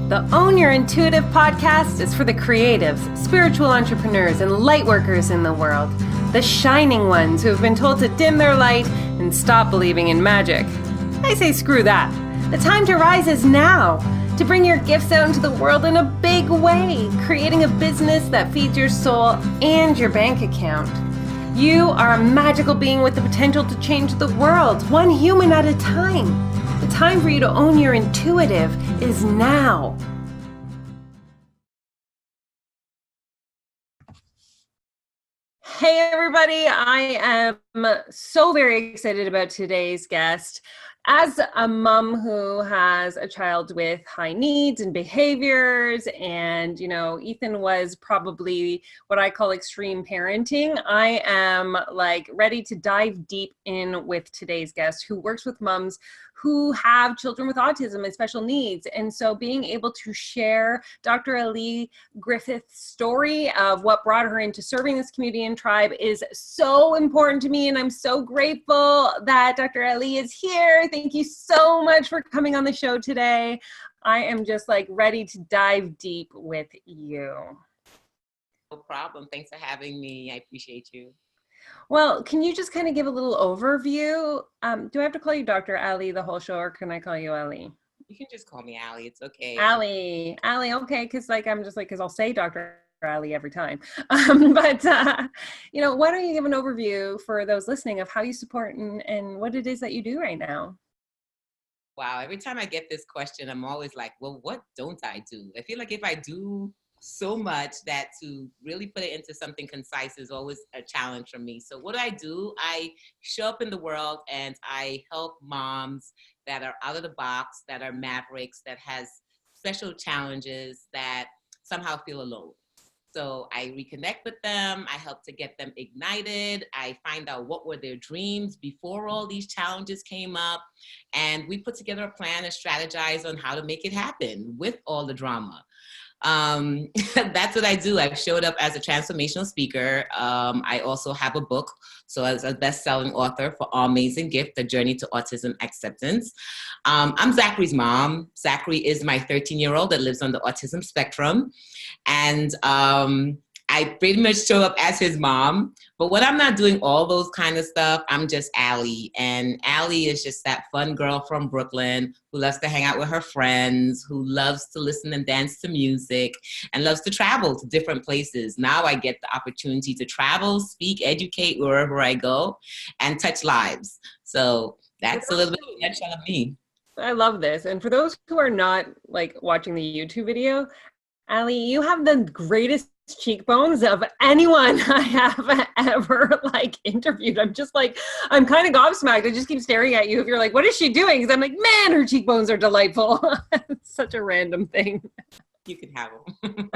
The Own Your Intuitive podcast is for the creatives, spiritual entrepreneurs, and light workers in the world. The shining ones who have been told to dim their light and stop believing in magic. I say screw that. The time to rise is now. To bring your gifts out into the world in a big way, creating a business that feeds your soul and your bank account. You are a magical being with the potential to change the world, one human at a time. The time for you to own your intuitive is now. Hey everybody, I am so very excited about today's guest. As a mom who has a child with high needs and behaviors, and Ethan was probably what I call extreme parenting, I am ready to dive deep in with today's guest who works with moms who have children with autism and special needs. And so being able to share Dr. Ali Griffith's story of what brought her into serving this community and tribe is so important to me. And I'm so grateful that Dr. Ali is here. Thank you so much for coming on the show today. I am just ready to dive deep with you. No problem. Thanks for having me. I appreciate you. Well, can you just kind of give a little overview? Do I have to call you Dr. Ali the whole show, or can I call you Ali? You can just call me Ali. It's okay. Ali, okay, because because I'll say Dr. Ali every time. Why don't you give an overview for those listening of how you support and what it is that you do right now? Wow, every time I get this question, I'm always like, well, what don't I do? I feel like if I do so much that to really put it into something concise is always a challenge for me. So what do? I show up in the world and I help moms that are out of the box, that are mavericks, that has special challenges, that somehow feel alone. So I reconnect with them. I help to get them ignited. I find out what were their dreams before all these challenges came up. And we put together a plan and strategize on how to make it happen with all the drama. That's what I do. I've showed up as a transformational speaker. I also have a book. So as a best-selling author for Amazing Gift, The Journey to Autism Acceptance. I'm Zachary's mom. Zachary is my 13-year-old that lives on the autism spectrum. And I pretty much show up as his mom. But when I'm not doing all those kind of stuff, I'm just Ali. And Ali is just that fun girl from Brooklyn who loves to hang out with her friends, who loves to listen and dance to music, and loves to travel to different places. Now I get the opportunity to travel, speak, educate wherever I go, and touch lives. So that's a little bit of a nutshell of me. I love this. And for those who are not watching the YouTube video, Ali, you have the greatest cheekbones of anyone I have ever interviewed. I'm just I'm kind of gobsmacked. I just keep staring at you. If you're what is she doing? Because I'm man, her cheekbones are delightful. It's such a random thing. You can have them.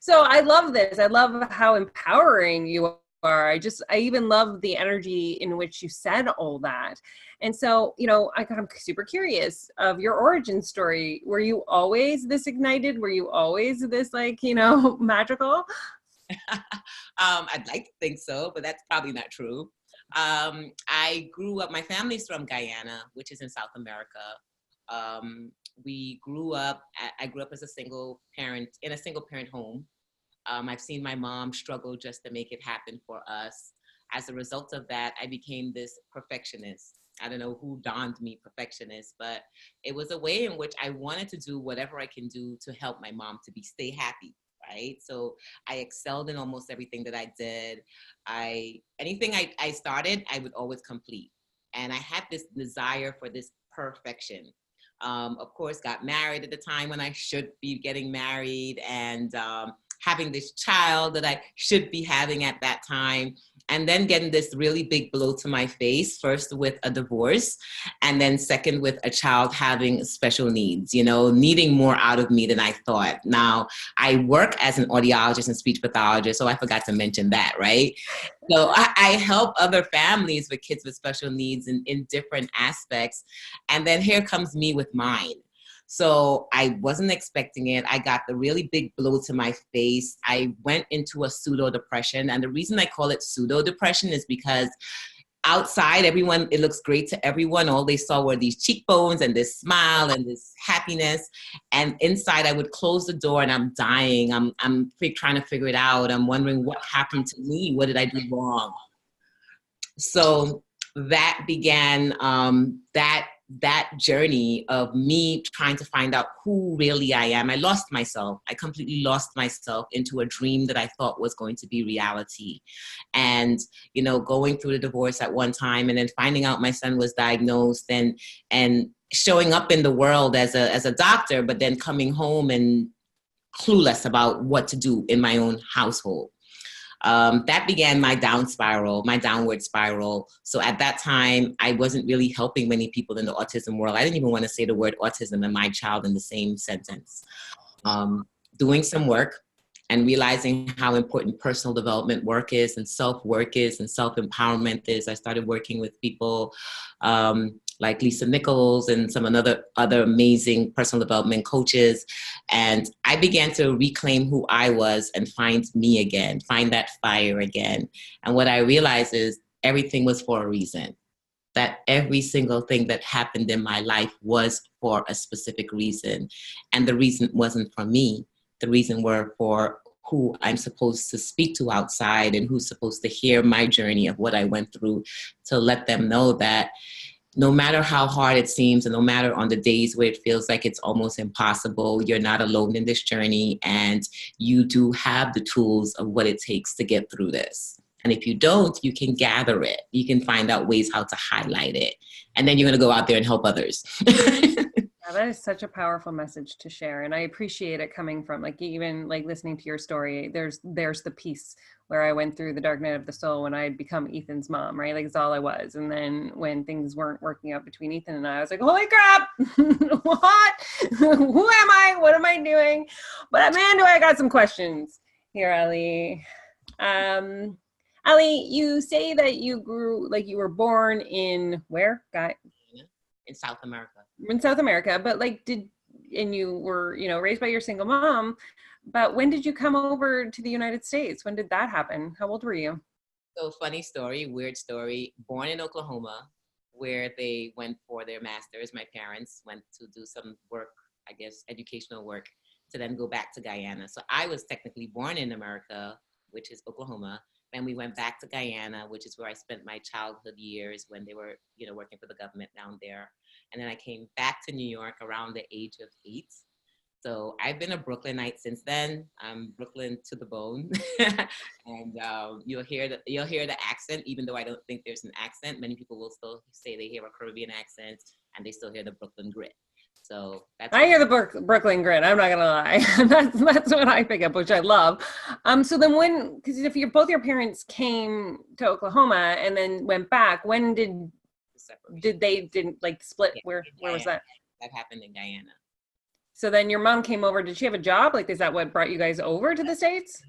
So I love this. I love how empowering you are. I even love the energy in which you said all that. And so, I'm super curious of your origin story. Were you always this ignited? Were you always this magical? I'd like to think so, but that's probably not true. I grew up, my family's from Guyana, which is in South America. I grew up as a single parent in a single parent home. I've seen my mom struggle just to make it happen for us. As a result of that, I became this perfectionist. I don't know who donned me perfectionist, but it was a way in which I wanted to do whatever I can do to help my mom to stay happy, right? So I excelled in almost everything that I did. Anything I started, I would always complete. And I had this desire for this perfection. Of course, got married at the time when I should be getting married, and having this child that I should be having at that time, and then getting this really big blow to my face, first with a divorce, and then second with a child having special needs, needing more out of me than I thought. Now, I work as an audiologist and speech pathologist, so I forgot to mention that, right? So I help other families with kids with special needs in different aspects, and then here comes me with mine. So I wasn't expecting it. I got the really big blow to my face. I went into a pseudo depression. And the reason I call it pseudo depression is because outside, everyone, it looks great to everyone. All they saw were these cheekbones and this smile and this happiness. And inside, I would close the door and I'm dying. I'm trying to figure it out. I'm wondering what happened to me. What did I do wrong? So that began that journey of me trying to find out who really I am. I lost myself. I completely lost myself into a dream that I thought was going to be reality. And, you know, going through the divorce at one time and then finding out my son was diagnosed and showing up in the world as a doctor, but then coming home and clueless about what to do in my own household. That began my downward spiral. So at that time, I wasn't really helping many people in the autism world. I didn't even want to say the word autism and my child in the same sentence. Doing some work and realizing how important personal development work is and self-work is and self-empowerment is. I started working with people like Lisa Nichols and some other amazing personal development coaches. And I began to reclaim who I was and find me again, find that fire again. And what I realized is everything was for a reason. That every single thing that happened in my life was for a specific reason. And the reason wasn't for me. The reason were for who I'm supposed to speak to outside and who's supposed to hear my journey of what I went through, to let them know that no matter how hard it seems and no matter on the days where it feels like it's almost impossible, you're not alone in this journey and you do have the tools of what it takes to get through this. And if you don't, you can gather it. You can find out ways how to highlight it. And then you're going to go out there and help others. Yeah, that is such a powerful message to share. And I appreciate it coming from, like, even like listening to your story, there's the piece where I went through the dark night of the soul when I had become Ethan's mom, right? Like, it's all I was. And then when things weren't working out between Ethan and I was like, holy crap, what? Who am I? What am I doing? But man, do I got some questions here, Ali. Ali, you say that you grew, like you were born in where? In South America. In South America, but like and you were, you know, raised by your single mom, but when did you come over to the United States? When did that happen? How old were you? So funny story, weird story. Born in Oklahoma, where they went for their masters. My parents went to do some work, I guess, educational work, to then go back to Guyana. So I was technically born in America, which is Oklahoma. Then we went back to Guyana, which is where I spent my childhood years when they were, you know, working for the government down there. And then I came back to New York around the age of 8. So I've been a Brooklynite since then. I'm Brooklyn to the bone. And you'll hear the accent, even though I don't think there's an accent. Many people will still say they hear a Caribbean accent and they still hear the Brooklyn grit. So I hear the Brooklyn grit. I'm not gonna lie. that's what I pick up, which I love. So then because if both your parents came to Oklahoma and then went back, when did they like split? Yeah, where was that? That happened in Guyana. So then your mom came over. Did she have a job? Like, is that what brought you guys over to the States?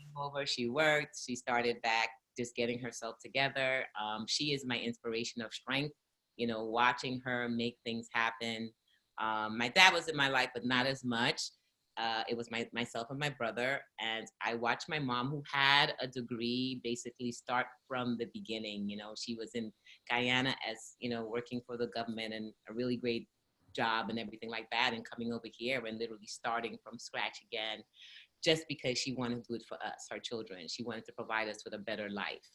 She worked. She started back just getting herself together. She is my inspiration of strength. You know, watching her make things happen. My dad was in my life, but not as much. It was myself and my brother. And I watched my mom, who had a degree, basically start from the beginning. You know, she was in Guyana as, you know, working for the government and a really great job and everything like that. And coming over here and literally starting from scratch again, just because she wanted to do it for us, her children. She wanted to provide us with a better life.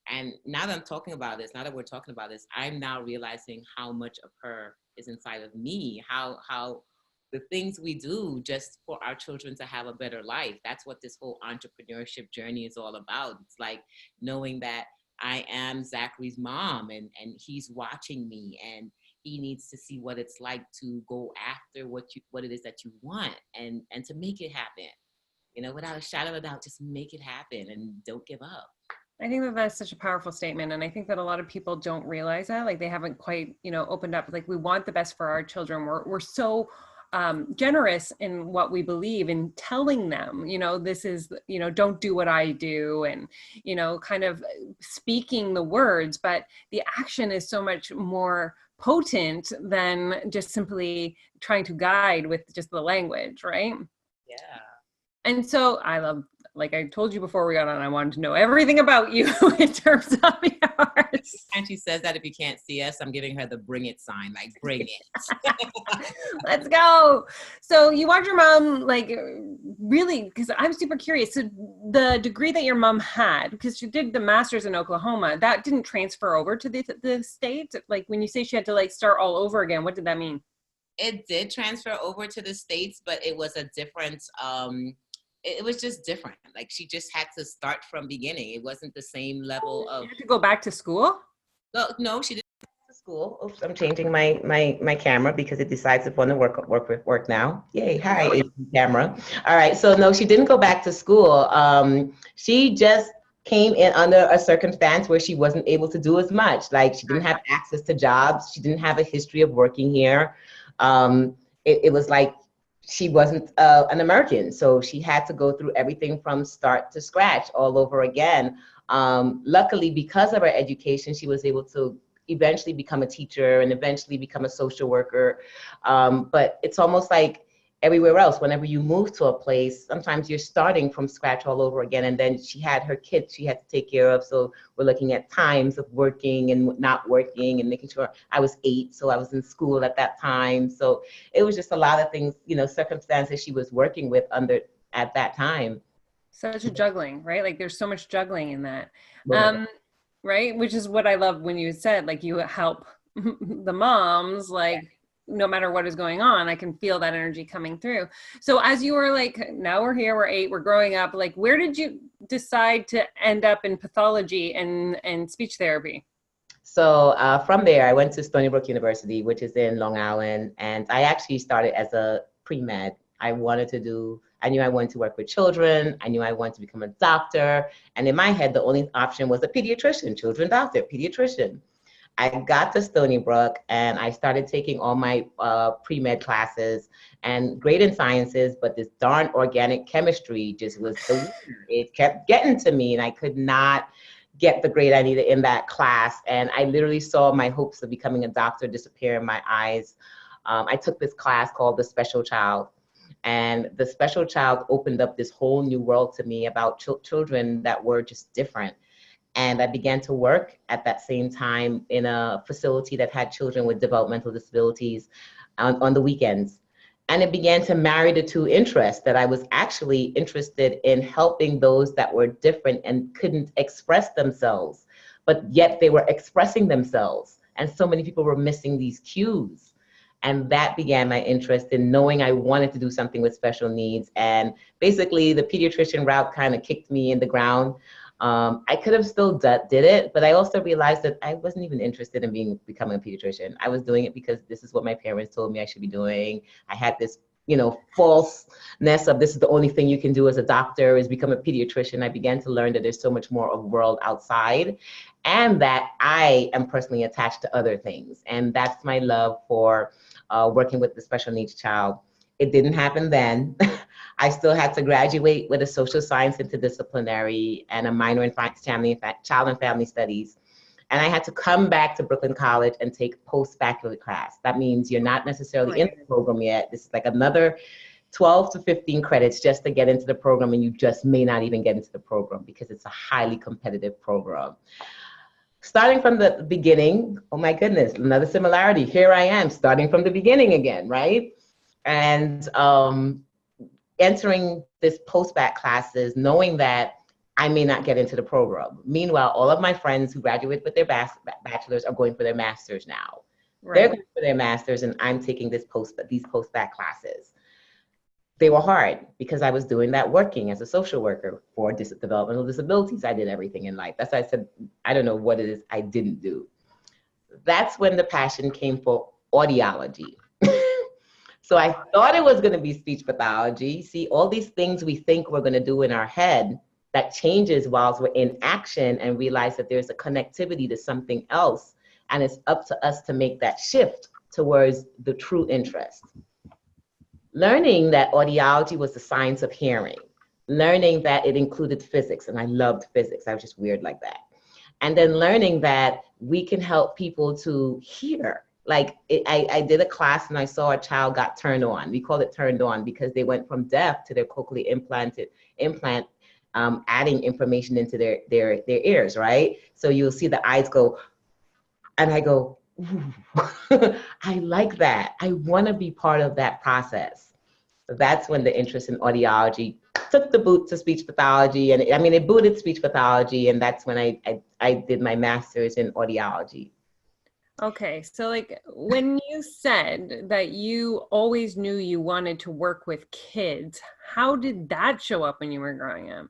And now that we're talking about this, I'm now realizing how much of her is inside of me, how the things we do just for our children to have a better life. That's what this whole entrepreneurship journey is all about. It's like knowing that I am Zachary's mom and he's watching me and he needs to see what it's like to go after what it is that you want and to make it happen. You know, without a shadow of a doubt, just make it happen and don't give up. I think that that's such a powerful statement. And I think that a lot of people don't realize that, like they haven't quite, you know, opened up, like we want the best for our children. We're so generous in what we believe in telling them, you know, this is, you know, don't do what I do. And, you know, kind of speaking the words, but the action is so much more potent than just simply trying to guide with just the language, right? Yeah. And so I love, like I told you before we got on, I wanted to know everything about you in terms of yours. And she says that if you can't see us, I'm giving her the bring it sign, like bring it. Let's go. So you watch your mom, like, really, because I'm super curious. So the degree that your mom had, because she did the master's in Oklahoma, that didn't transfer over to the States? Like when you say she had to like start all over again, what did that mean? It did transfer over to the States, but it was a different, it was just different. Like she just had to start from beginning. It wasn't the same level of. You had to go back to school? No, she didn't go To school. Oops, I'm changing my camera because it decides if I want to work now. Yay, hi, camera. All right, so no, she didn't go back to school. She just came in under a circumstance where she wasn't able to do as much. Like she didn't have access to jobs. She didn't have a history of working here. It was like she wasn't an American, so she had to go through everything from start to scratch all over again. Luckily, because of her education, she was able to eventually become a teacher and eventually become a social worker. But it's almost like everywhere else, whenever you move to a place, sometimes you're starting from scratch all over again. And then she had her kids she had to take care of. So we're looking at times of working and not working and making sure. I was 8, so I was in school at that time. So it was just a lot of things, circumstances she was working with under at that time. Such a juggling, right? Like there's so much juggling in that. Literally. Right? Which is what I love when you said, like, you help the moms, like, no matter what is going on, I can feel that energy coming through. So as you were like, now we're here, we're 8, we're growing up, like, where did you decide to end up in pathology and speech therapy? So from there, I went to Stony Brook University, which is in Long Island, and I actually started as a pre-med. I knew I wanted to work with children. I knew I wanted to become a doctor. And in my head, the only option was a pediatrician, children doctor, pediatrician. I got to Stony Brook and I started taking all my pre-med classes and great in sciences, but this darn organic chemistry just was, it kept getting to me and I could not get the grade I needed in that class. And I literally saw my hopes of becoming a doctor disappear in my eyes. I took this class called The Special Child. And The Special Child opened up this whole new world to me about children that were just different. And I began to work at that same time in a facility that had children with developmental disabilities on the weekends. And it began to marry the two interests, that I was actually interested in helping those that were different and couldn't express themselves, but yet they were expressing themselves. And so many people were missing these cues. And that began my interest in knowing I wanted to do something with special needs. And basically the pediatrician route kind of kicked me in the ground. I could have still did it, but I also realized that I wasn't even interested in becoming a pediatrician. I was doing it because this is what my parents told me I should be doing. I had this, falseness of this is the only thing you can do as a doctor is become a pediatrician. I began to learn that there's so much more of world outside and that I am personally attached to other things. And that's my love for working with the special needs child. It didn't happen then. I still had to graduate with a social science interdisciplinary and a minor in child and family studies. And I had to come back to Brooklyn College and take post-baccalaureate class. That means you're not necessarily in the program yet. This is like another 12 to 15 credits just to get into the program, and you just may not even get into the program because it's a highly competitive program. Starting from the beginning, oh my goodness, another similarity. Here I am, starting from the beginning again, right? And entering this post-bac classes, knowing that I may not get into the program. Meanwhile, all of my friends who graduate with their bachelors are going for their masters now. Right. They're going for their masters and I'm taking these post-bac classes. They were hard because I was doing that working as a social worker for developmental disabilities. I did everything in life. That's why I said, I don't know what it is I didn't do. That's when the passion came for audiology. So I thought it was going to be speech pathology. See, all these things we think we're going to do in our head that changes whilst we're in action and realize that there's a connectivity to something else. And it's up to us to make that shift towards the true interest. Learning that audiology was the science of hearing. Learning that it included physics, and I loved physics. I was just weird like that. And then learning that we can help people to hear. I did a class and I saw a child got turned on. We called it turned on because they went from deaf to their cochlear implant, adding information into their ears, right? So you'll see the eyes go, and I go, ooh, I like that. I want to be part of that process. So that's when the interest in audiology took the boot to speech pathology. And it booted speech pathology. And that's when I did my master's in audiology. Okay, so like when you said that you always knew you wanted to work with kids, how did that show up when you were growing up?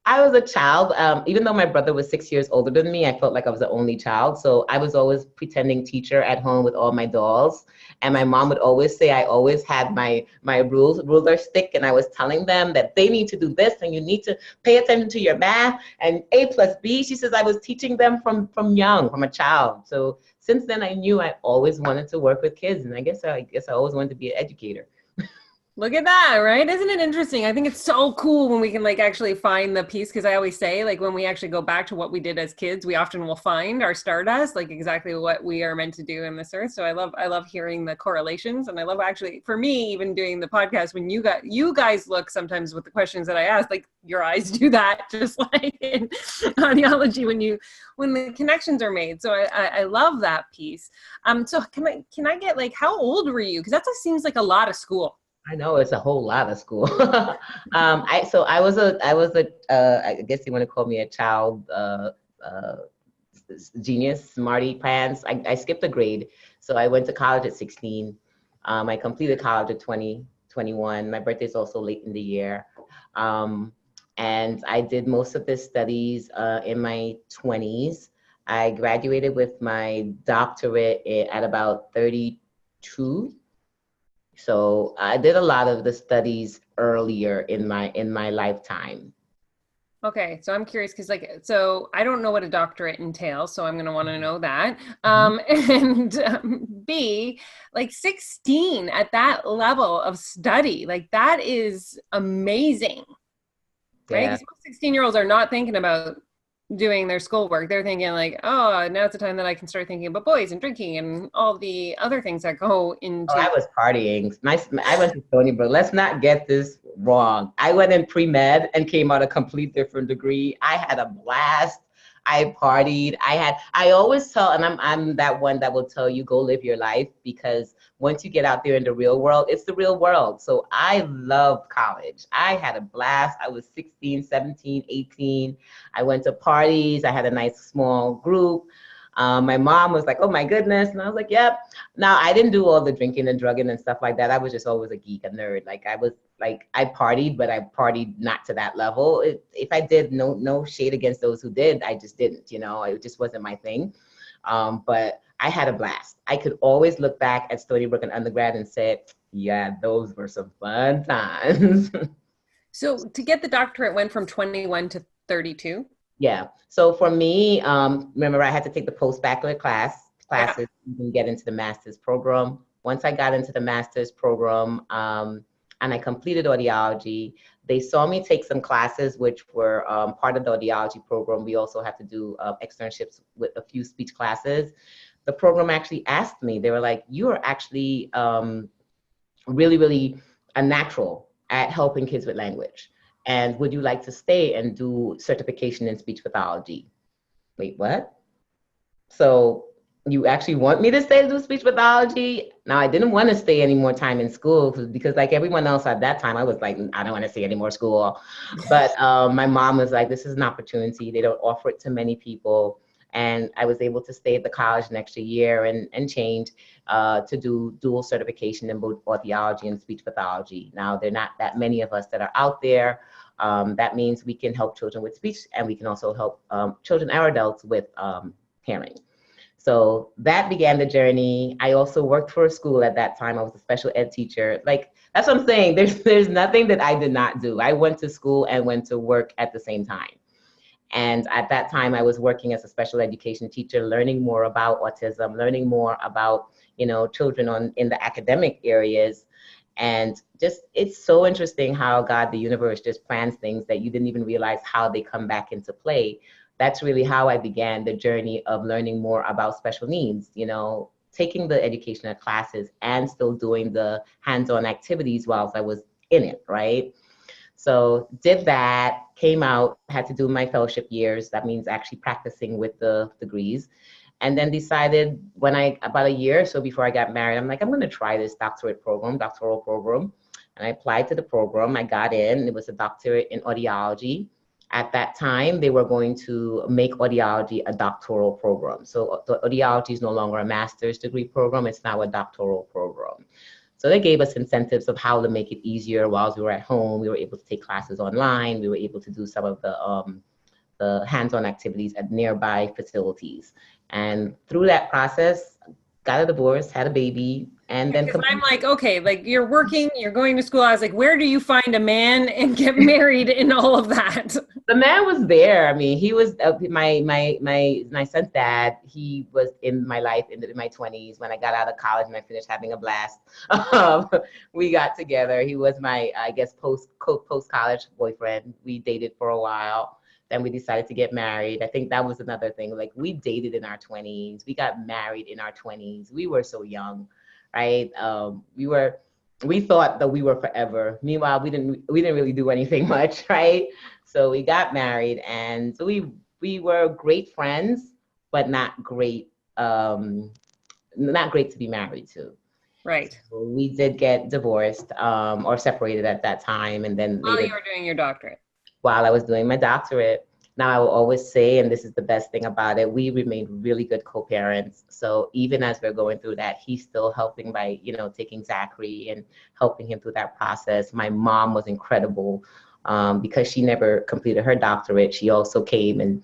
I was a child. Even though my brother was 6 years older than me, I felt like I was the only child. So I was always pretending teacher at home with all my dolls. And my mom would always say I always had my ruler stick, and I was telling them that they need to do this and you need to pay attention to your math and A plus B. She says I was teaching them from young, from a child. So since then I knew I always wanted to work with kids, and I guess I always wanted to be an educator. Look at that, right? Isn't it interesting? I think it's so cool when we can like actually find the piece, because I always say like when we actually go back to what we did as kids, we often will find our stardust, like exactly what we are meant to do in this earth. So I love hearing the correlations, and I love actually, for me, even doing the podcast, when you guys look sometimes with the questions that I ask, like your eyes do that, just like in audiology when the connections are made. So I love that piece. So can I get like, how old were you? Because that just seems like a lot of school. I know it's a whole lot of school. I was I guess you want to call me a child genius, smarty pants. I skipped a grade, so I went to college at 16. I completed college at 21. My birthday is also late in the year, and I did most of the studies in my 20s. I graduated with my doctorate at about 32. So I did a lot of the studies earlier in my lifetime. Okay, so I'm curious because so I don't know what a doctorate entails, so I'm going to want to know that. B, like 16 at that level of study, like that is amazing, right? Yeah. Because 16-year-olds are not thinking about doing their schoolwork. They're thinking like, oh, now's the time that I can start thinking about boys and drinking and all the other things that go into. Oh, I was partying. I went to Stony Brook. Let's not get this wrong. I went in pre-med and came out a complete different degree. I had a blast. I partied. I always tell, and I'm that one that will tell you, go live your life, because once you get out there in the real world, it's the real world. So I love college. I had a blast. I was 16, 17, 18. I went to parties. I had a nice small group. My mom was like, oh my goodness. And I was like, yep. Now, I didn't do all the drinking and drugging and stuff like that. I was just always a geek, a nerd. I partied, but I partied not to that level. If I did, no shade against those who did, I just didn't, it just wasn't my thing. But I had a blast. I could always look back at Stony Brook and undergrad and say, yeah, those were some fun times. So to get the doctorate went from 21 to 32? Yeah. So for me, remember I had to take the postbachelor classes to even get into the master's program. Once I got into the master's program, and I completed audiology, they saw me take some classes which were part of the audiology program. We also had to do externships with a few speech classes. The program actually asked me, they were like, you are actually really, really a natural at helping kids with language. And would you like to stay and do certification in speech pathology? Wait, what? So you actually want me to stay to do speech pathology? Now, I didn't want to stay any more time in school because like everyone else at that time, I was like, I don't want to stay any more school. But my mom was like, this is an opportunity. They don't offer it to many people. And I was able to stay at the college an extra year and change to do dual certification in both audiology and speech pathology. Now, there are not that many of us that are out there. That means we can help children with speech, and we can also help children or adults with hearing. So that began the journey. I also worked for a school at that time. I was a special ed teacher. Like, that's what I'm saying. There's nothing that I did not do. I went to school and went to work at the same time. And at that time, I was working as a special education teacher, learning more about autism, learning more about, children in the academic areas. And just, it's so interesting how God, the universe, just plans things that you didn't even realize how they come back into play. That's really how I began the journey of learning more about special needs. taking the educational classes and still doing the hands-on activities whilst I was in it, right? So did that, came out, had to do my fellowship years. That means actually practicing with the degrees. And then decided about a year or so before I got married, I'm like, I'm gonna try this doctoral program. And I applied to the program, I got in, it was a doctorate in audiology. At that time, they were going to make audiology a doctoral program. So the audiology is no longer a master's degree program, it's now a doctoral program. So they gave us incentives of how to make it easier while we were at home. We were able to take classes online. We were able to do some of the hands-on activities at nearby facilities. And through that process, got a divorce, had a baby, and then I'm like, okay, like you're working, you're going to school. I was like, where do you find a man and get married and all of that? The man was there. I mean, he was my son's dad. He was in my life in my 20s when I got out of college and I finished having a blast. We got together. He was my, I guess, post college boyfriend. We dated for a while. Then we decided to get married. I think that was another thing. Like we dated in our 20s. We got married in our 20s. We were so young, right? We thought that we were forever. Meanwhile, we didn't really do anything much, right? So we got married, and so we were great friends, but not great to be married to. Right. So we did get divorced or separated at that time, and then while you were doing your doctorate. While I was doing my doctorate. Now, I will always say, and this is the best thing about it, we remained really good co-parents. So even as we're going through that, he's still helping by, taking Zachary and helping him through that process. My mom was incredible because she never completed her doctorate. She also came and,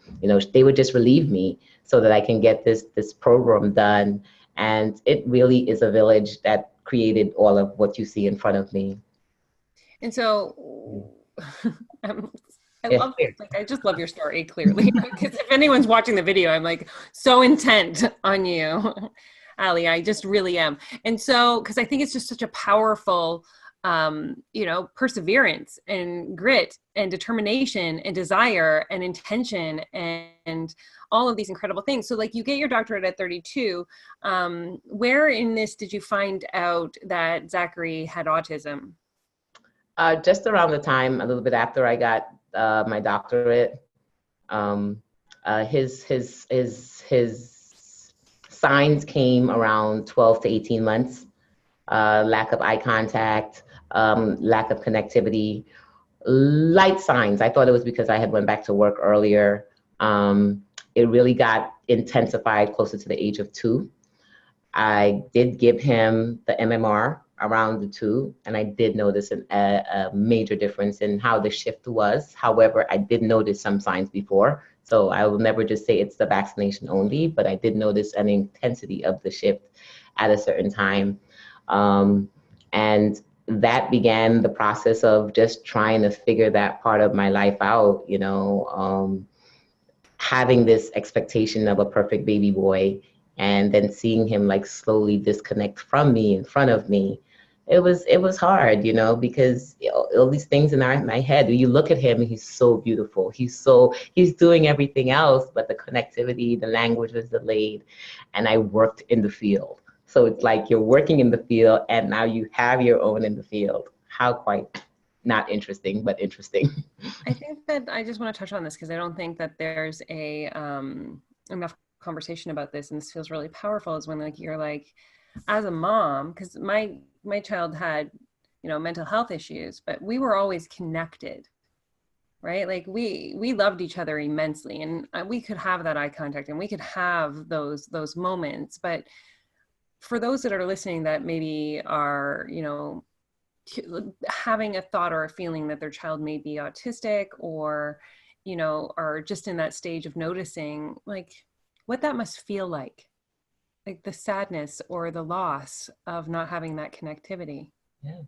they would just relieve me so that I can get this program done. And it really is a village that created all of what you see in front of me. And so I just love your story, clearly, because if anyone's watching the video, I'm like so intent on you, Ali. I just really am. And so, because I think it's just such a powerful, perseverance and grit and determination and desire and intention and all of these incredible things. So like you get your doctorate at 32. Where in this did you find out that Zachary had autism? Just around the time, a little bit after I got my doctorate. His signs came around 12 to 18 months. Lack of eye contact, lack of connectivity, light signs. I thought it was because I had went back to work earlier. It really got intensified closer to the age of 2. I did give him the MMR around the 2, and I did notice a major difference in how the shift was. However, I did notice some signs before, so I will never just say it's the vaccination only, but I did notice an intensity of the shift at a certain time. And that began the process of just trying to figure that part of my life out, having this expectation of a perfect baby boy, and then seeing him like slowly disconnect from me in front of me. It was hard, because all these things in my head, when you look at him, he's so beautiful. He's doing everything else, but the connectivity, the language was delayed. And I worked in the field. So it's like you're working in the field and now you have your own in the field. How quite not interesting, but interesting. I think that I just want to touch on this because I don't think that there's enough conversation about this, and this feels really powerful, is when like you're like, as a mom, because my child had mental health issues, but we were always connected, right? Like we loved each other immensely, and we could have that eye contact and we could have those moments. But for those that are listening that maybe are having a thought or a feeling that their child may be autistic, or are just in that stage of noticing like what that must feel like the sadness or the loss of not having that connectivity. Yeah,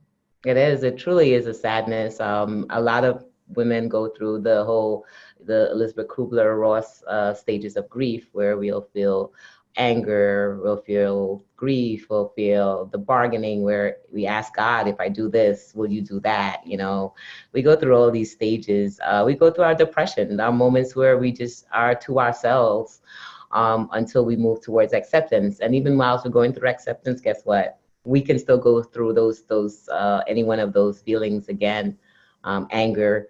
it is. It truly is a sadness. A lot of women go through the Elisabeth KublerRoss stages of grief, where we'll feel anger, we'll feel grief, we'll feel the bargaining, where we ask God, if I do this, will you do that? We go through all these stages. We go through our depression, our moments where we just are to ourselves. until we move towards acceptance. And even whilst we're going through acceptance, guess what? We can still go through any one of those feelings again. Anger.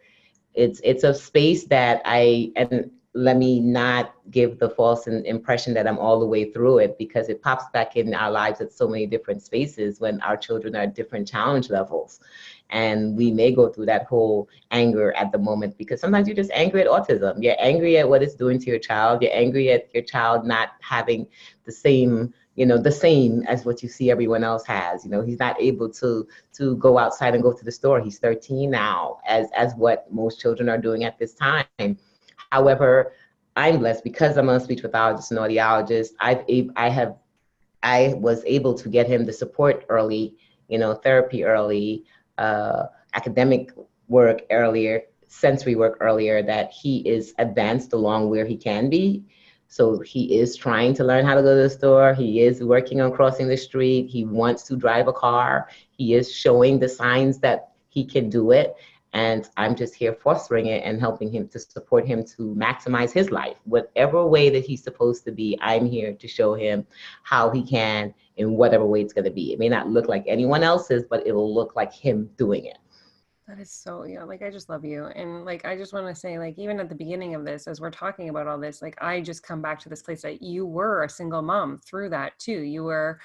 It's a space that and let me not give the false impression that I'm all the way through it, because it pops back in our lives at so many different spaces when our children are at different challenge levels. And we may go through that whole anger at the moment, because sometimes you're just angry at autism. You're angry at what it's doing to your child. You're angry at your child not having the same as what you see everyone else has. He's not able to go outside and go to the store. He's 13 now, as what most children are doing at this time. However, I'm blessed because I'm a speech pathologist and audiologist. I was able to get him the support early, therapy early, academic work earlier, sensory work earlier, that he is advanced along where he can be. So he is trying to learn how to go to the store. He is working on crossing the street. He wants to drive a car. He is showing the signs that he can do it. And I'm just here fostering it and helping him, to support him to maximize his life. Whatever way that he's supposed to be, I'm here to show him how he can in whatever way it's going to be. It may not look like anyone else's, but it'll look like him doing it. That is so, I just love you. And I just want to say, even at the beginning of this, as we're talking about all this, I just come back to this place that you were a single mom through that too. You were,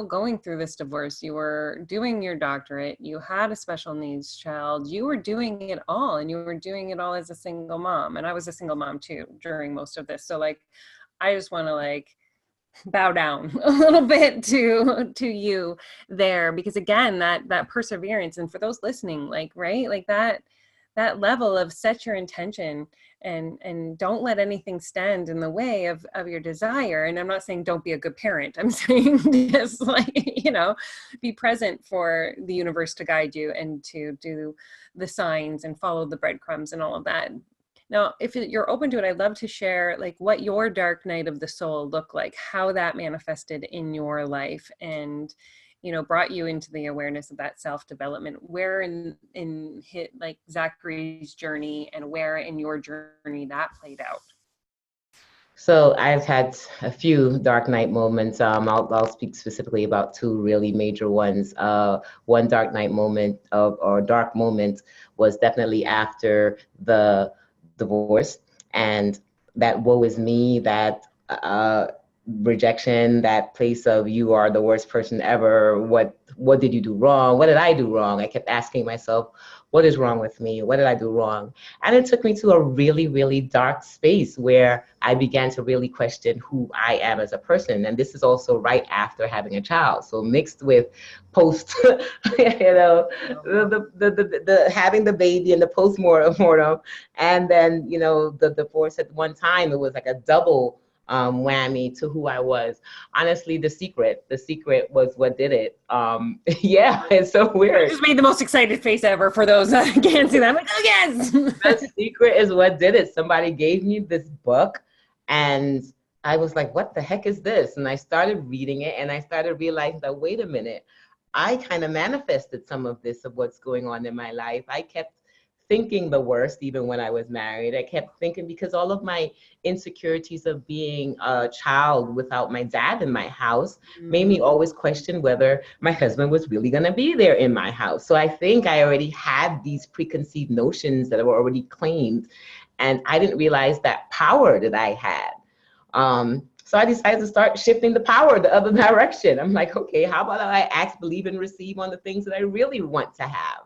going through this divorce, you were doing your doctorate, you had a special needs child, you were doing it all, and you were doing it all as a single mom. And I was a single mom too during most of this. So I just want to bow down a little bit to you there, because again, that perseverance, and for those listening, that level of set your intention and don't let anything stand in the way of your desire. And I'm not saying don't be a good parent. I'm saying just be present for the universe to guide you and to do the signs and follow the breadcrumbs and all of that. Now, if you're open to it, I'd love to share what your dark night of the soul looked like, how that manifested in your life and, brought you into the awareness of that self-development, where in hit Zachary's journey and where in your journey that played out. So I've had a few dark night moments. I'll speak specifically about two really major ones. One dark night moment or dark moment was definitely after the divorce, and that woe is me, that rejection, that place of you are the worst person ever. What did you do wrong? What did I do wrong? I kept asking myself, what is wrong with me? What did I do wrong? And it took me to a really, really dark space where I began to really question who I am as a person. And this is also right after having a child. So mixed with post, the having the baby and the postmortem, and then, the divorce at one time. It was like a double whammy to who I was. Honestly, the secret was what did it. Yeah, it's so weird. I just made the most excited face ever for those that can't see that. I'm like, oh yes. The secret is what did it. Somebody gave me this book and I was like, what the heck is this? And I started reading it and I started realizing that, wait a minute, I kind of manifested some of this, of what's going on in my life. I kept thinking the worst, even when I was married. I kept thinking, because all of my insecurities of being a child without my dad in my house made me always question whether my husband was really going to be there in my house. So I think I already had these preconceived notions that were already claimed, and I didn't realize that power that I had. So I decided to start shifting the power the other direction. I'm like, okay, how about I ask, believe, and receive on the things that I really want to have?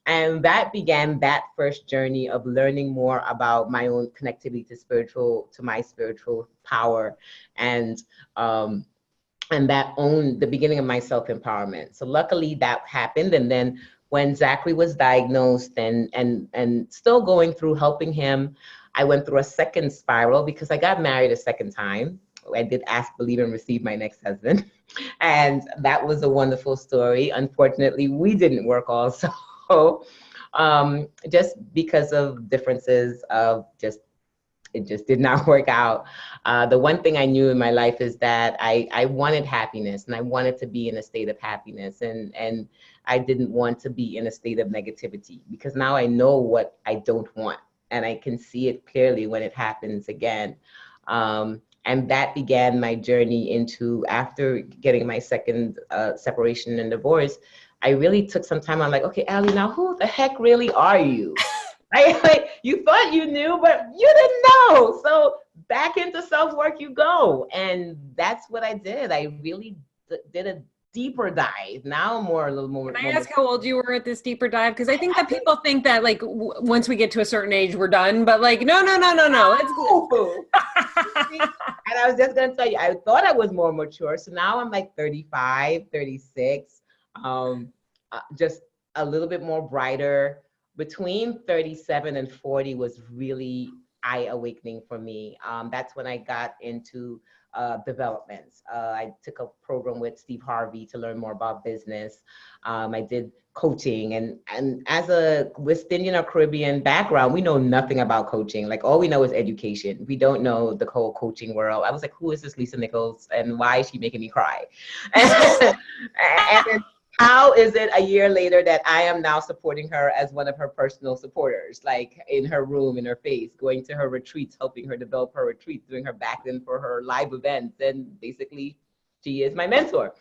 And that began that first journey of learning more about my own connectivity to my spiritual power, and the beginning of my self-empowerment. So luckily that happened. And then when Zachary was diagnosed and still going through helping him, I went through a second spiral because I got married a second time. I did ask, believe, and receive my next husband. And that was a wonderful story. Unfortunately, we didn't work also. Just because of differences of it just did not work out. The one thing I knew in my life is that I wanted happiness, and I wanted to be in a state of happiness, and I didn't want to be in a state of negativity, because now I know what I don't want and I can see it clearly when it happens again. And that began my journey into, after getting my second separation and divorce, I really took some time. I'm like, okay, Ali, now who the heck really are you? Right? Like, you thought you knew, but you didn't know. So back into self-work you go. And that's what I did. I really did a deeper dive. Now I'm a little more. Can I ask how old you were at this deper dive? Because I think that people think that like once we get to a certain age, we're done. But like, no. And I was just going to tell you, I thought I was more mature. So now I'm like 35, 36, just a little bit more brighter. Between 37 and 40 was really eye-awakening for me. That's when I got into developments. I took a program with Steve Harvey to learn more about business. I did coaching, and as a West Indian or Caribbean background, we know nothing about coaching. Like, all we know is education. We don't know the whole coaching world. I was like, who is this Lisa Nichols, and why is she making me cry? And how is it a year later that I am now supporting her as one of her personal supporters, like in her room, in her face, going to her retreats, helping her develop her retreats, doing her back end for her live events, and basically she is my mentor.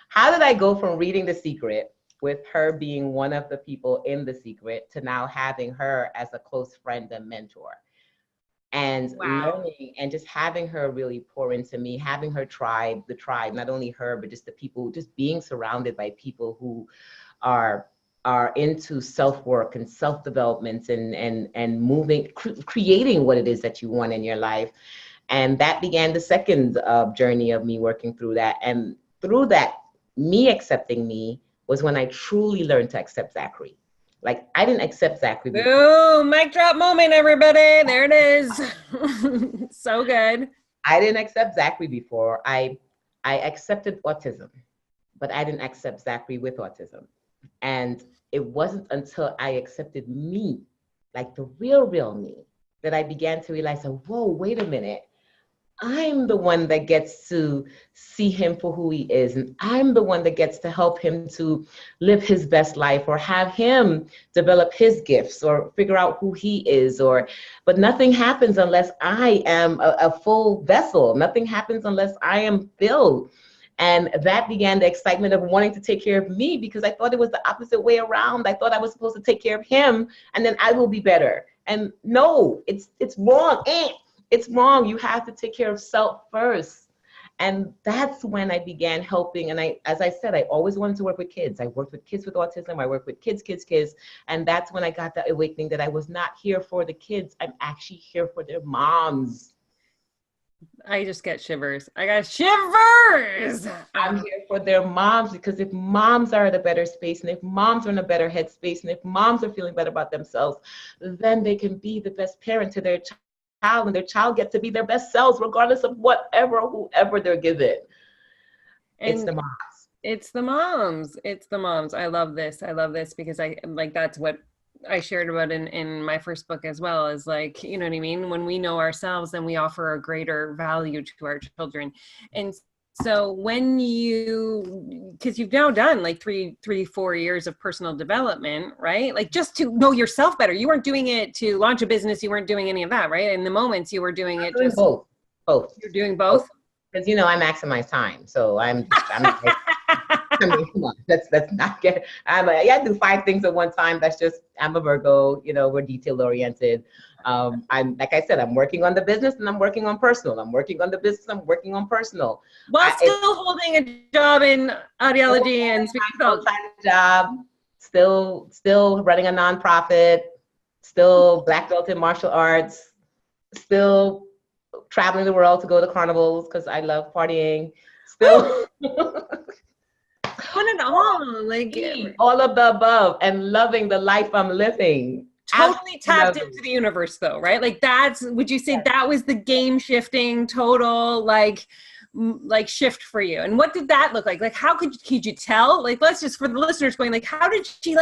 How did I go from reading The Secret, with her being one of the people in The Secret, to now having her as a close friend and mentor? And learning and just having her really pour into me, having her tribe, not only her, but just the people, just being surrounded by people who are into self-work and self-development and moving, creating what it is that you want in your life. And that began the second journey of me working through that. And through that, me accepting me was when I truly learned to accept Zachary. Like, I didn't accept Zachary before. Boom, mic drop moment, everybody. There it is. So good. I didn't accept Zachary before. I accepted autism, but I didn't accept Zachary with autism. And it wasn't until I accepted me, like the real me, that I began to realize, whoa, wait a minute. I'm the one that gets to see him for who he is. And I'm the one that gets to help him to live his best life, or have him develop his gifts, or figure out who he is. But nothing happens unless I am a full vessel. Nothing happens unless I am filled. And that began the excitement of wanting to take care of me, because I thought it was the opposite way around. I thought I was supposed to take care of him and then I will be better. And no, it's wrong. It's wrong. You have to take care of self first. And that's when I began helping. And as I said, I always wanted to work with kids. I worked with kids with autism. I worked with kids. And that's when I got the awakening that I was not here for the kids. I'm actually here for their moms. I just get shivers. I got shivers. I'm here for their moms, because if moms are at a better space, and if moms are in a better headspace, and if moms are feeling better about themselves, then they can be the best parent to their child. And their child gets to be their best selves, regardless of whoever they're given. It's the moms. It's the moms. It's the moms. I love this. Because that's what I shared about in my first book as well, is like, you know what I mean? When we know ourselves, then we offer a greater value to our children. And so when because you've now done like 4 years of personal development, right? Like, just to know yourself better. You weren't doing it to launch a business. You weren't doing any of that, right? In the moments you were doing it. Just both. You're doing both? Because, I maximize time. So I'm like, I mean, come on, let's not get, I got to do 5 things at one time. That's just, I'm a Virgo, we're detail oriented. I'm, like I said, I'm working on the business and I'm working on personal. I'm working on the business, I'm working on personal. While still holding a job in audiology and speaking full-time job, still running a nonprofit, still black belt in martial arts, still traveling the world to go to carnivals because I love partying, still. Put it on, like all of the above, and loving the life I'm living. Totally tapped into the universe, though, right? Like, would you say that was the game shifting total, like shift for you? And what did that look like? Like, how could you tell? Like, let's just, for the listeners going, like, how did she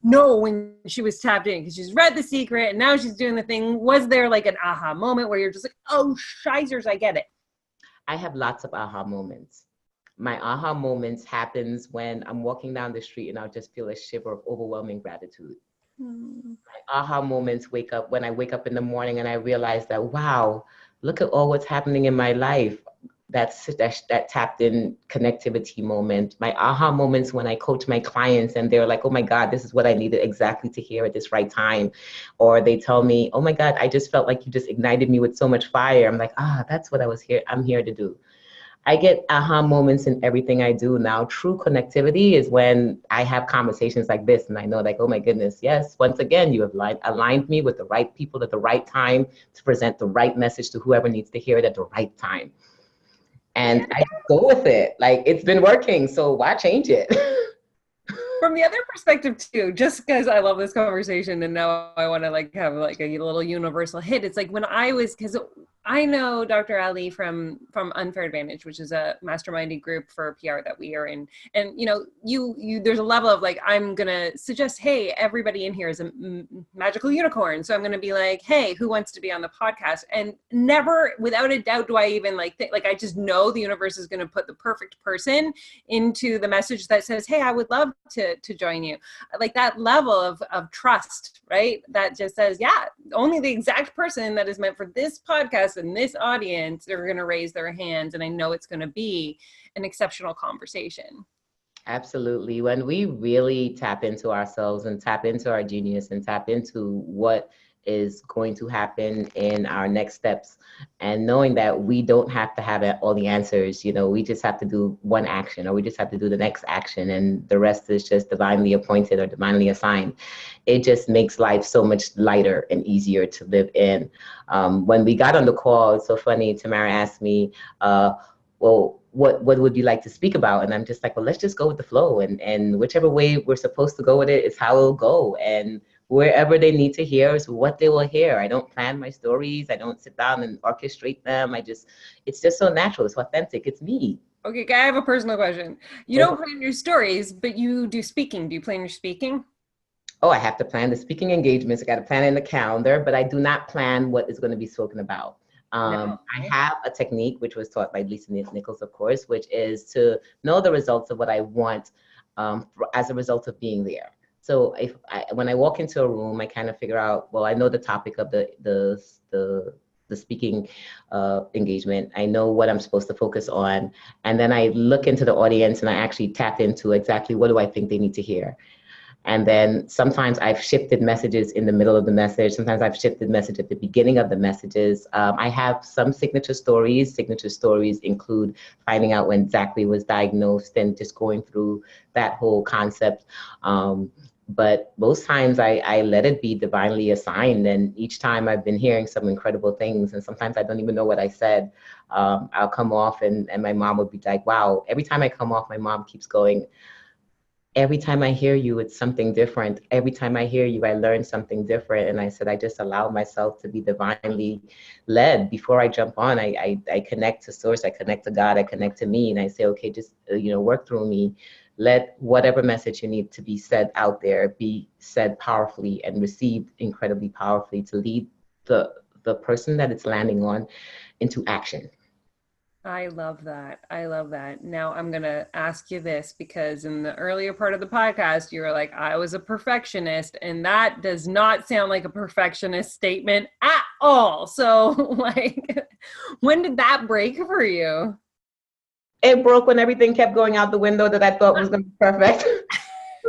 know when she was tapped in? Because she's read The Secret and now she's doing the thing. Was there like an aha moment where you're just like, oh, shizers, I get it? I have lots of aha moments. My aha moments happens when I'm walking down the street and I'll just feel a shiver of overwhelming gratitude. My aha moments when I wake up in the morning and I realize that, wow, look at all what's happening in my life. That tapped in connectivity moment. My aha moments when I coach my clients and they're like, oh my God, this is what I needed exactly to hear at this right time. Or they tell me, oh my God, I just felt like you just ignited me with so much fire. I'm like, that's what I'm here to do. I get aha moments in everything I do now. True connectivity is when I have conversations like this and I know like, oh my goodness, yes, once again, you have aligned me with the right people at the right time to present the right message to whoever needs to hear it at the right time. And I go with it. Like, it's been working, so why change it? From the other perspective too, just because I love this conversation and now I want to like have like a little universal hit. It's like when I was, because I know Dr. Ali from Unfair Advantage, which is a masterminding group for PR that we are in. And you know, you there's a level of like, I'm gonna suggest, hey, everybody in here is a magical unicorn. So I'm gonna be like, hey, who wants to be on the podcast? And never, without a doubt, do I even like think, like I just know the universe is gonna put the perfect person into the message that says, hey, I would love to join you. Like that level of trust, right? That just says, yeah, only the exact person that is meant for this podcast and this audience are going to raise their hands. And I know it's going to be an exceptional conversation. Absolutely. When we really tap into ourselves and tap into our genius and tap into what is going to happen in our next steps, and knowing that we don't have to have all the answers, you know, we just have to do one action or we just have to do the next action and the rest is just divinely appointed or divinely assigned. It just makes life so much lighter and easier to live in. When we got on the call, it's so funny, Tamara asked me, well, what would you like to speak about? And I'm just like, well, let's just go with the flow, and whichever way we're supposed to go with it is how it'll go. And wherever they need to hear is what they will hear. I don't plan my stories. I don't sit down and orchestrate them. It's just so natural. It's authentic. It's me. Okay, I have a personal question. You don't plan your stories, but you do speaking. Do you plan your speaking? Oh, I have to plan the speaking engagements. I got to plan it in the calendar, but I do not plan what is going to be spoken about. No. I have a technique, which was taught by Lisa Nichols, of course, which is to know the results of what I want as a result of being there. So when I walk into a room, I kind of figure out, well, I know the topic of the speaking engagement. I know what I'm supposed to focus on. And then I look into the audience and I actually tap into exactly what do I think they need to hear. And then sometimes I've shifted messages in the middle of the message. Sometimes I've shifted message at the beginning of the messages. I have some signature stories. Signature stories include finding out when Zachary was diagnosed and just going through that whole concept. But most times I let it be divinely assigned. And each time I've been hearing some incredible things. And sometimes I don't even know what I said. I'll come off and my mom would be like, wow, every time I come off, my mom keeps going, every time I hear you, it's something different. Every time I hear you, I learn something different. And I said, I just allow myself to be divinely led. Before I jump on, I connect to source, I connect to God, I connect to me. And I say, okay, just, work through me. Let whatever message you need to be said out there be said powerfully and received incredibly powerfully to lead the person that it's landing on into action. I love that. I love that. Now I'm going to ask you this, because in the earlier part of the podcast, you were like, I was a perfectionist, and that does not sound like a perfectionist statement at all. So like, when did that break for you? It broke when everything kept going out the window that I thought was going to be perfect.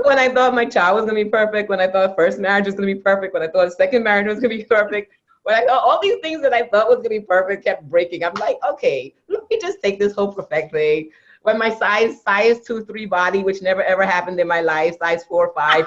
When I thought my child was going to be perfect, when I thought first marriage was going to be perfect, when I thought second marriage was going to be perfect, when I thought all these things that I thought was going to be perfect kept breaking. I'm like, okay, let me just take this whole perfect thing. When my size 2, 3 body, which never ever happened in my life, size 4, 5,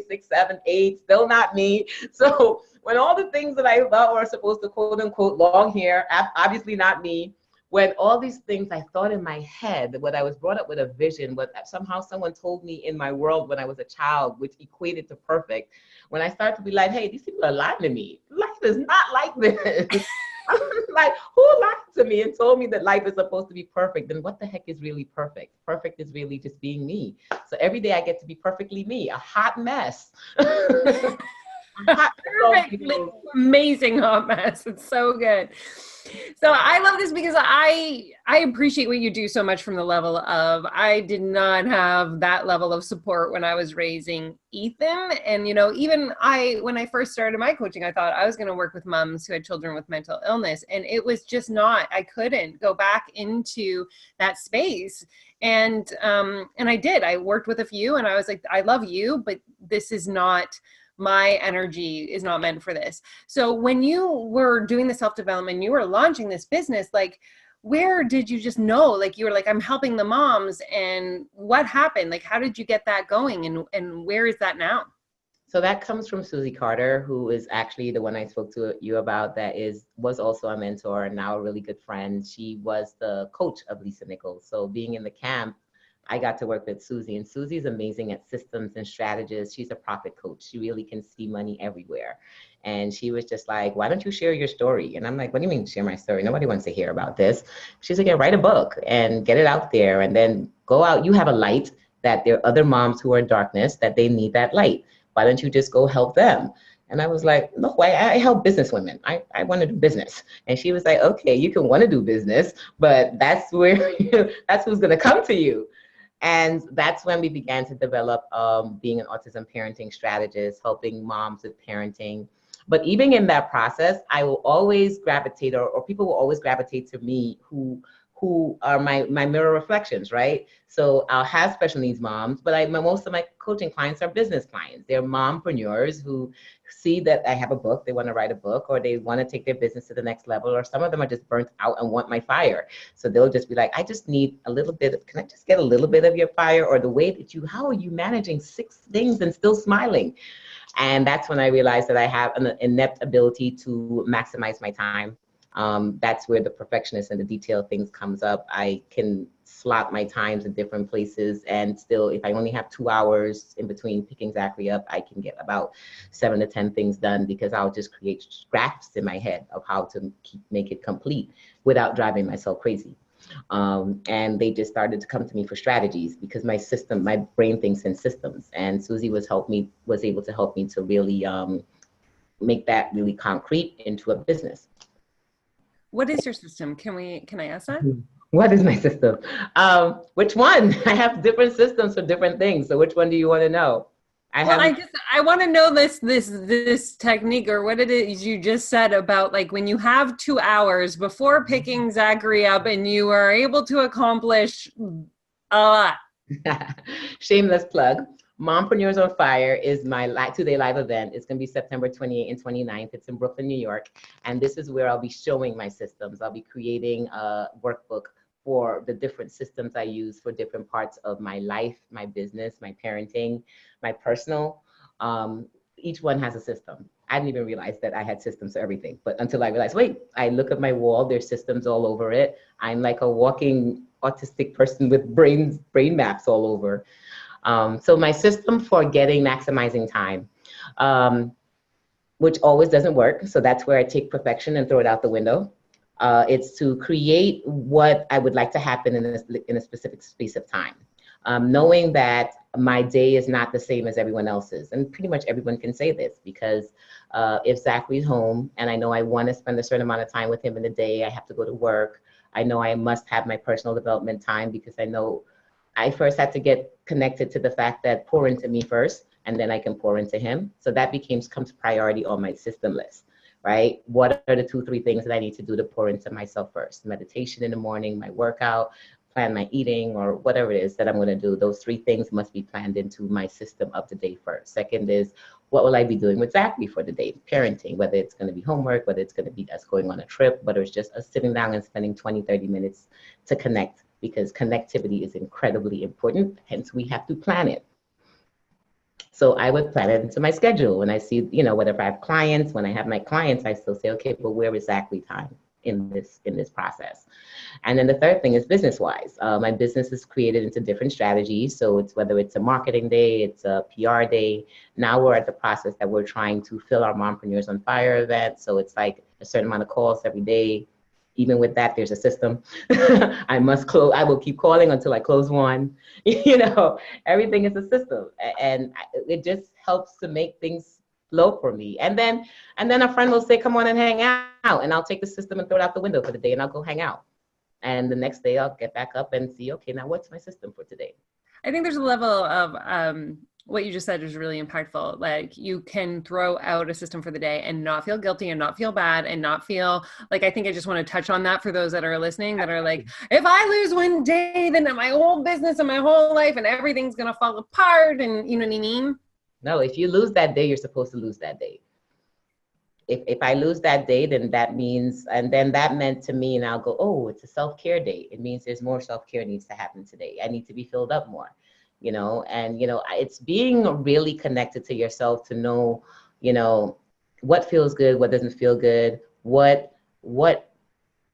6, 7, 8, still not me. So when all the things that I thought were supposed to quote unquote long hair, obviously not me. When all these things I thought in my head, when I was brought up with a vision, what somehow someone told me in my world when I was a child, which equated to perfect, when I started to be like, hey, these people are lying to me. Life is not like this. Like, who lied to me and told me that life is supposed to be perfect? Then what the heck is really perfect? Perfect is really just being me. So every day I get to be perfectly me, a hot mess. Perfect, amazing hot mess. It's so good. So I love this because I appreciate what you do so much from the level of, I did not have that level of support when I was raising Ethan. And, you know, even when I first started my coaching, I thought I was going to work with moms who had children with mental illness. And it was just not, I couldn't go back into that space. And I did. I worked with a few and I was like, I love you, but this is not, my energy is not meant for this. So when you were doing the self-development, you were launching this business, like, where did you just know, like, you were like, I'm helping the moms, and what happened? Like, how did you get that going, and where is that now? So that comes from Susie Carter, who is actually the one I spoke to you about, that was also a mentor and now a really good friend. She was the coach of Lisa Nichols. So being in the camp, I got to work with Susie, and Susie's amazing at systems and strategists. She's a profit coach. She really can see money everywhere. And she was just like, why don't you share your story? And I'm like, what do you mean share my story? Nobody wants to hear about this. She's like, yeah, write a book and get it out there, and then go out. You have a light that there are other moms who are in darkness that they need that light. Why don't you just go help them? And I was like, no, I help business women. I want to do business. And she was like, okay, you can want to do business, but that's where that's who's going to come to you. And that's when we began to develop being an autism parenting strategist, helping moms with parenting. But even in that process, I will always gravitate, or people will always gravitate to me who are my mirror reflections, right? So I'll have special needs moms, but most of my coaching clients are business clients. They're mompreneurs who see that I have a book, they want to write a book, or they want to take their business to the next level, or some of them are just burnt out and want my fire. So they'll just be like, I just need a little bit, can I just get a little bit of your fire? Or the way that how are you managing 6 things and still smiling? And that's when I realized that I have an inept ability to maximize my time. That's where the perfectionist and the detail things comes up. I can slot my times in different places, and still, if I only have 2 hours in between picking Zachary up, I can get about 7 to 10 things done, because I'll just create graphs in my head of how to make it complete without driving myself crazy. And they just started to come to me for strategies, because my brain thinks in systems, and Susie was able to help me to really make that really concrete into a business. What is your system? Can I ask that? What is my system? Which one? I have different systems for different things. So which one do you want to know? I want to know this technique, or what it is you just said about, like, when you have 2 hours before picking Zachary up and you are able to accomplish a lot. Shameless plug. Mompreneurs on Fire is my 2-day live event. It's going to be September 28th and 29th. It's in Brooklyn, New York. And this is where I'll be showing my systems. I'll be creating a workbook for the different systems I use for different parts of my life, my business, my parenting, my personal. Each one has a system. I didn't even realize that I had systems for everything, but until I realized, wait, I look at my wall, there's systems all over it. I'm like a walking autistic person with brain maps all over. So my system for maximizing time, which always doesn't work. So that's where I take perfection and throw it out the window. It's to create what I would like to happen in a specific space of time. Knowing that my day is not the same as everyone else's. And pretty much everyone can say this, because if Zachary's home and I know I want to spend a certain amount of time with him in the day, I have to go to work. I know I must have my personal development time, because I know I first had to get connected to the fact that pour into me first, and then I can pour into him. So that comes priority on my system list, right? What are the 2-3 things that I need to do to pour into myself first? Meditation in the morning, my workout, plan my eating, or whatever it is that I'm going to do. Those 3 things must be planned into my system of the day first. Second is, what will I be doing with Zachary for the day? Parenting, whether it's going to be homework, whether it's going to be us going on a trip, whether it's just us sitting down and spending 20-30 minutes to connect, because connectivity is incredibly important. Hence, we have to plan it. So I would plan it into my schedule. When I see, whether I have clients, when I have my clients, I still say, okay, but where is Zachary time in this process? And then the third thing is business-wise. My business is created into different strategies. So it's whether it's a marketing day, it's a PR day. Now we're at the process that we're trying to fill our Mompreneurs on Fire event. So it's like a certain amount of calls every day. Even with that, there's a system. I will keep calling until I close one. Everything is a system. And it just helps to make things flow for me. And then a friend will say, come on and hang out. And I'll take the system and throw it out the window for the day and I'll go hang out. And the next day I'll get back up and see, okay, now what's my system for today? I think there's a level of what you just said is really impactful. Like you can throw out a system for the day and not feel guilty and not feel bad and not feel like, I think I just want to touch on that for those that are listening that are like, if I lose one day, then my whole business and my whole life and everything's going to fall apart. And you know what I mean? No, if you lose that day, you're supposed to lose that day. If I lose that day, then that means, and then that meant to me, and I'll go, oh, it's a self-care day. It means there's more self-care needs to happen today. I need to be filled up more, you know, and, you know, it's being really connected to yourself to know, you know, what feels good, what doesn't feel good, what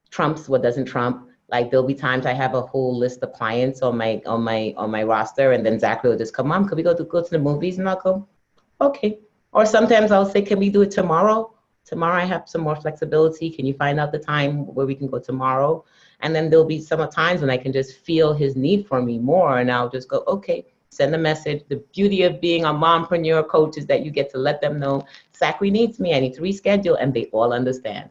trumps, what doesn't trump. Like there'll be times I have a whole list of clients on my roster, and then Zachary will just come, Mom, could we go to the movies? And I'll go, okay. Or sometimes I'll say, can we do it tomorrow? Tomorrow I have some more flexibility. Can you find out the time where we can go tomorrow? And then there'll be some times when I can just feel his need for me more, and I'll just go, okay, send a message. The beauty of being a mompreneur coach is that you get to let them know, Zachary needs me, I need to reschedule, and they all understand.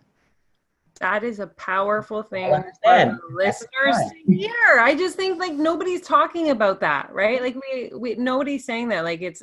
That is a powerful thing for the listeners to hear. I just think like nobody's talking about that, right? Like we nobody's saying that. Like it's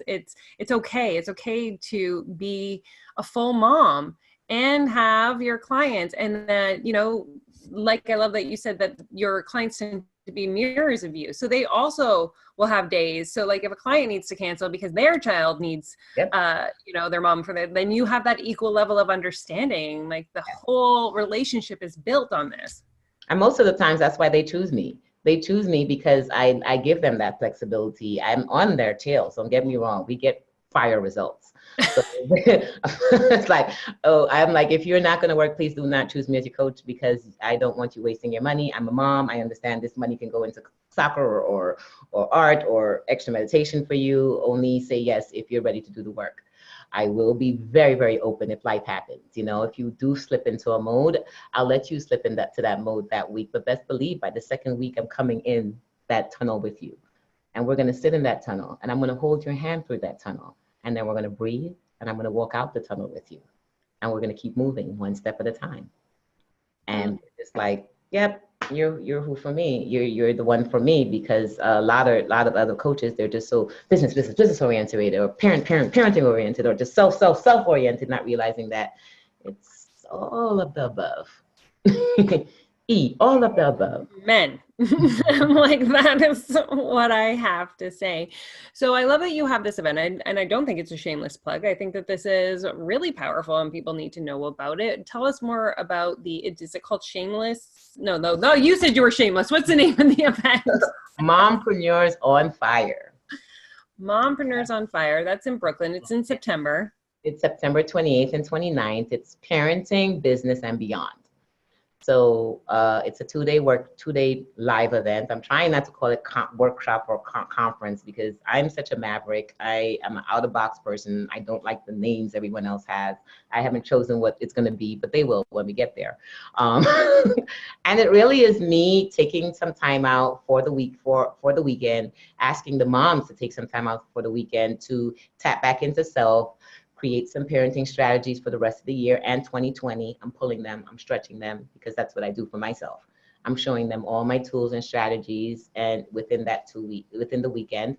okay. It's okay to be a full mom and have your clients, and that, you know, like I love that you said that your clients tend to be mirrors of you, so they also will have days. So like if a client needs to cancel because their child needs you know, their mom for that, then you have that equal level of understanding. Like the whole relationship is built on this. And most of the times that's why they choose me. They choose me because I give them that flexibility. I'm on their tail, so don't get me wrong, we get fire results. So it's like, oh, I'm like, if you're not going to work, please do not choose me as your coach, because I don't want you wasting your money. I'm a mom. I understand this money can go into soccer or art or extra meditation for you. Only say yes if you're ready to do the work. I will be very, very open if life happens. You know, if you do slip into a mode, I'll let you slip into that mode that week. But best believe by the second week, I'm coming in that tunnel with you. And we're going to sit in that tunnel, and I'm going to hold your hand through that tunnel. And then we're going to breathe, and I'm going to walk out the tunnel with you. And we're going to keep moving one step at a time. And it's like, yep, you're who for me. You're the one for me, because a lot of other coaches, they're just so business oriented, or parenting oriented, or just self oriented, not realizing that it's all of the above. All of the above. Men. Like that is what I have to say. So I love that you have this event, and I don't think it's a shameless plug. I think that this is really powerful and people need to know about it. Tell us more about is it called Shameless? No, you said you were shameless. What's the name of the event? Mompreneurs on Fire. Mompreneurs on Fire. That's in Brooklyn. It's in September. It's September 28th and 29th. It's parenting, business, and beyond. So it's a two-day live event. I'm trying not to call it workshop or conference, because I'm such a maverick. I am an out-of-box person. I don't like the names everyone else has. I haven't chosen what it's going to be, but they will when we get there. And it really is me taking some time out for the weekend, asking the moms to take some time out for the weekend to tap back into self, create some parenting strategies for the rest of the year and 2020. I'm pulling them, I'm stretching them, because that's what I do for myself. I'm showing them all my tools and strategies, and within the weekend.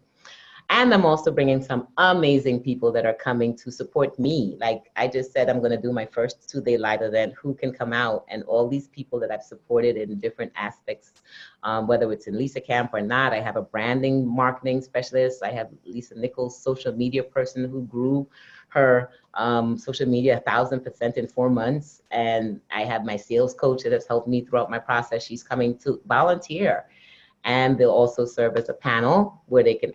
And I'm also bringing some amazing people that are coming to support me. Like I just said, I'm going to do my first 2-day live event. Who can come out? And all these people that I've supported in different aspects, whether it's in Lisa Camp or not. I have a branding marketing specialist. I have Lisa Nichols, social media person, who grew her social media 1,000% in 4 months. And I have my sales coach that has helped me throughout my process. She's coming to volunteer. And they'll also serve as a panel where they can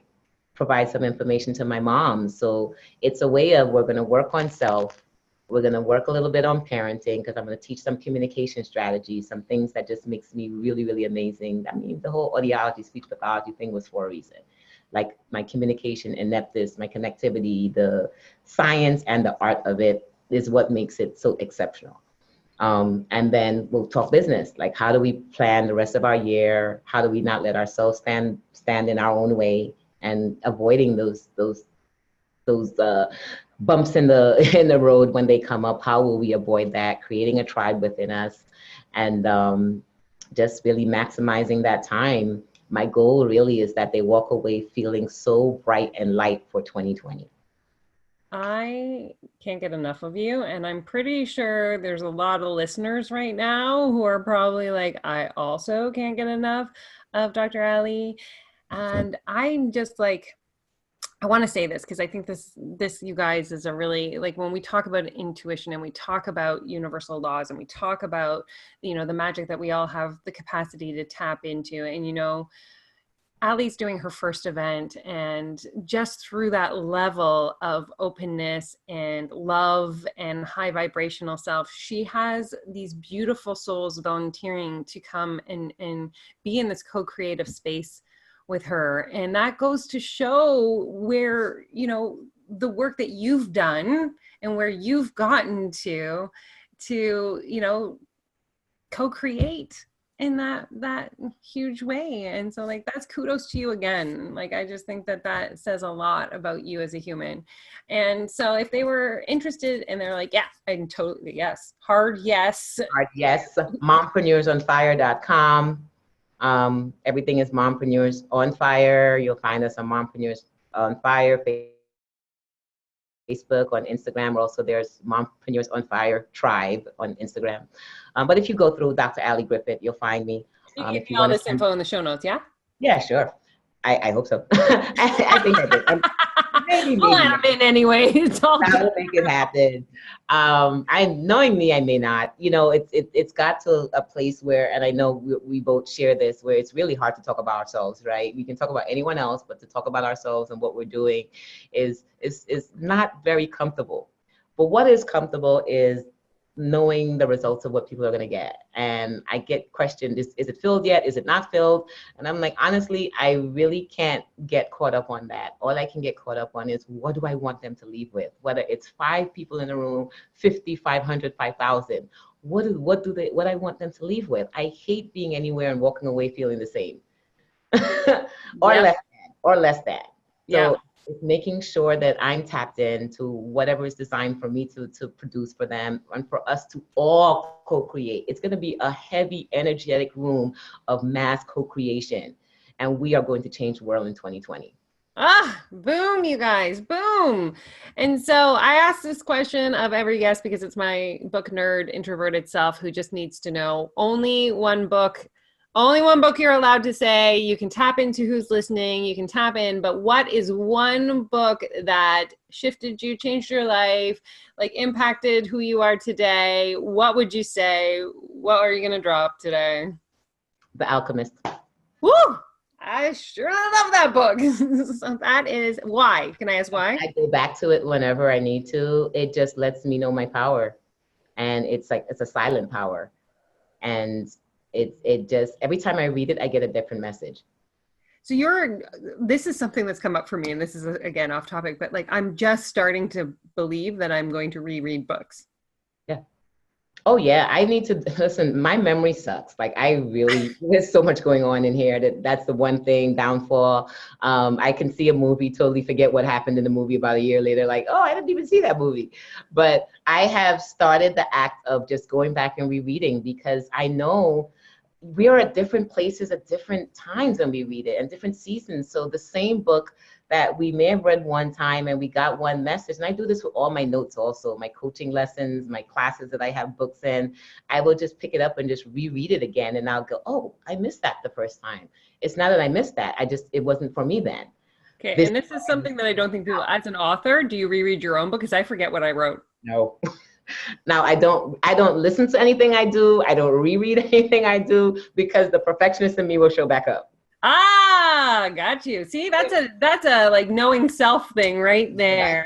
provide some information to my mom. So it's a way of, we're going to work on self. We're going to work a little bit on parenting, because I'm going to teach some communication strategies, some things that just makes me really, really amazing. I mean, the whole audiology, speech pathology thing was for a reason. Like my communication ineptness, my connectivity, the science and the art of it is what makes it so exceptional. And then we'll talk business. Like, how do we plan the rest of our year? How do we not let ourselves stand in our own way, and avoiding those bumps in the road when they come up. How will we avoid that? Creating a tribe within us, and just really maximizing that time. My goal really is that they walk away feeling so bright and light for 2020. I can't get enough of you, and I'm pretty sure there's a lot of listeners right now who are probably like, I also can't get enough of Dr. Ali. And I'm just like, I want to say this because I think this you guys is a really, like, when we talk about intuition and we talk about universal laws and we talk about, the magic that we all have the capacity to tap into. And Ali's doing her first event, and just through that level of openness and love and high vibrational self, she has these beautiful souls volunteering to come and be in this co-creative space with her. And that goes to show where, the work that you've done and where you've gotten to co-create in that huge way. And so, like, that's kudos to you again. Like, I just think that says a lot about you as a human. And so if they were interested and they're like, yeah, I'm totally, yes, hard yes. Mompreneursonfire.com. Everything is Mompreneurs on Fire. You'll find us on Mompreneurs on Fire, Facebook, on Instagram. Also, there's Mompreneurs on Fire Tribe on Instagram. But if you go through Dr. Ali Griffith, you'll find me. You can get all this info in the show notes, yeah? Yeah, sure. I hope so. I think I did. Maybe. We'll add them in anyway. I'll make it happen. Knowing me, I may not. It's got to a place where, and I know we both share this, where it's really hard to talk about ourselves, right? We can talk about anyone else, but to talk about ourselves and what we're doing is not very comfortable. But what is comfortable is knowing the results of what people are going to get. And I get questioned, is it filled yet? Is it not filled? And I'm like, honestly, I really can't get caught up on that. All I can get caught up on is, what do I want them to leave with? Whether it's 5 people in the room, 50, 500, 5,000, what I want them to leave with? I hate being anywhere and walking away feeling the same or less than. So it's making sure that I'm tapped into whatever is designed for me to produce for them and for us to all co-create. It's going to be a heavy, energetic room of mass co-creation. And we are going to change the world in 2020. Boom, you guys, boom. And so I asked this question of every guest because it's my book nerd introverted self who just needs to know only one book you're allowed to say. You can tap into who's listening, you can tap in, but what is one book that shifted you, changed your life, like impacted who you are today? What would you say? What are you going to drop today? The Alchemist. Woo! I sure love that book. So that is why. Can I ask why? I go back to it whenever I need to. It just lets me know my power. And it's a silent power. And it just, every time I read it, I get a different message. So this is something that's come up for me, and this is again off topic, but like, I'm just starting to believe that I'm going to reread books. Yeah. Oh yeah, I need to listen. My memory sucks. Like, there's so much going on in here that's the one thing downfall. I can see a movie, totally forget what happened in the movie about a year later. Like, oh, I didn't even see that movie. But I have started the act of just going back and rereading, because I know we are at different places at different times when we read it, and different seasons. So the same book that we may have read one time and we got one message, and I do this with all my notes also, my coaching lessons, my classes that I have books in, I will just pick it up and just reread it again, and I'll go, oh, I missed that the first time. It's not that I missed that, it wasn't for me then. Okay, and this is something that I don't think people, as an author, do you reread your own book? Because I forget what I wrote. No. Now, I don't listen to anything I do. I don't reread anything I do, because the perfectionist in me will show back up. Got you. See, that's a like knowing self thing right there.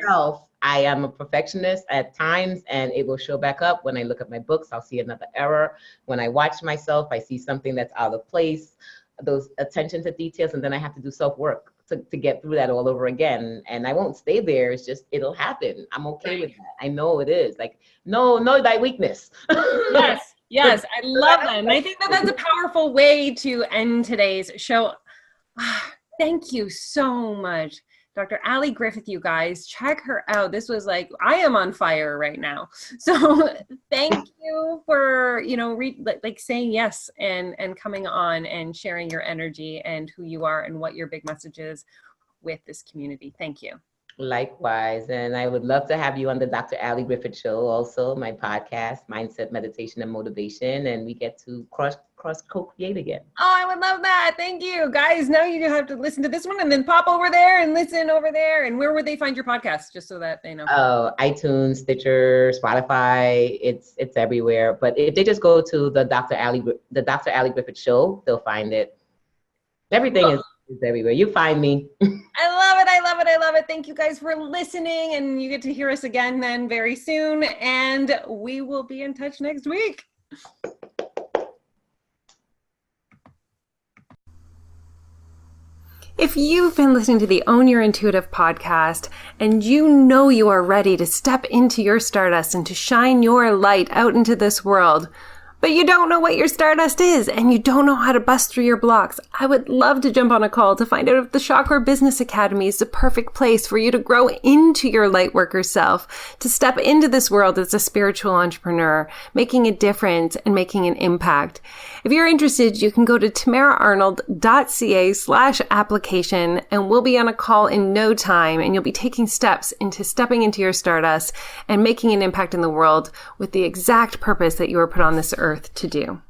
I am a perfectionist at times, and it will show back up. When I look at my books, I'll see another error. When I watch myself, I see something that's out of place, those attention to details, and then I have to do self-work to get through that all over again. And I won't stay there. It's just, it'll happen. I'm okay with that. I know it is. Like, no thy weakness. Yes, I love that. And I think that's a powerful way to end today's show. Thank you so much, Dr. Ali Griffith, you guys, check her out. This was like, I am on fire right now. So thank you for, saying yes and coming on and sharing your energy and who you are and what your big message is with this community. Thank you. Likewise. And I would love to have you on the Dr. Ali Griffith Show, also my podcast, Mindset, Meditation, and Motivation. And we get to cross co-create again. Oh, I would love that. Thank you. Guys, now you have to listen to this one and then pop over there and listen over there. And where would they find your podcast, just so that they know? Oh, iTunes, Stitcher, Spotify. It's everywhere. But if they just go to the Dr. Ali Griffith Show, they'll find it. Everything is everywhere. You find me. I love it. I love it. I love it. Thank you guys for listening. And you get to hear us again then very soon. And we will be in touch next week. If you've been listening to the Own Your Intuitive podcast and you know you are ready to step into your stardust and to shine your light out into this world, but you don't know what your stardust is and you don't know how to bust through your blocks, I would love to jump on a call to find out if the Chakra Business Academy is the perfect place for you to grow into your light worker self, to step into this world as a spiritual entrepreneur, making a difference and making an impact. If you're interested, you can go to tamaraarnold.ca/application and we'll be on a call in no time, and you'll be taking steps into stepping into your stardust and making an impact in the world with the exact purpose that you were put on this earth to do.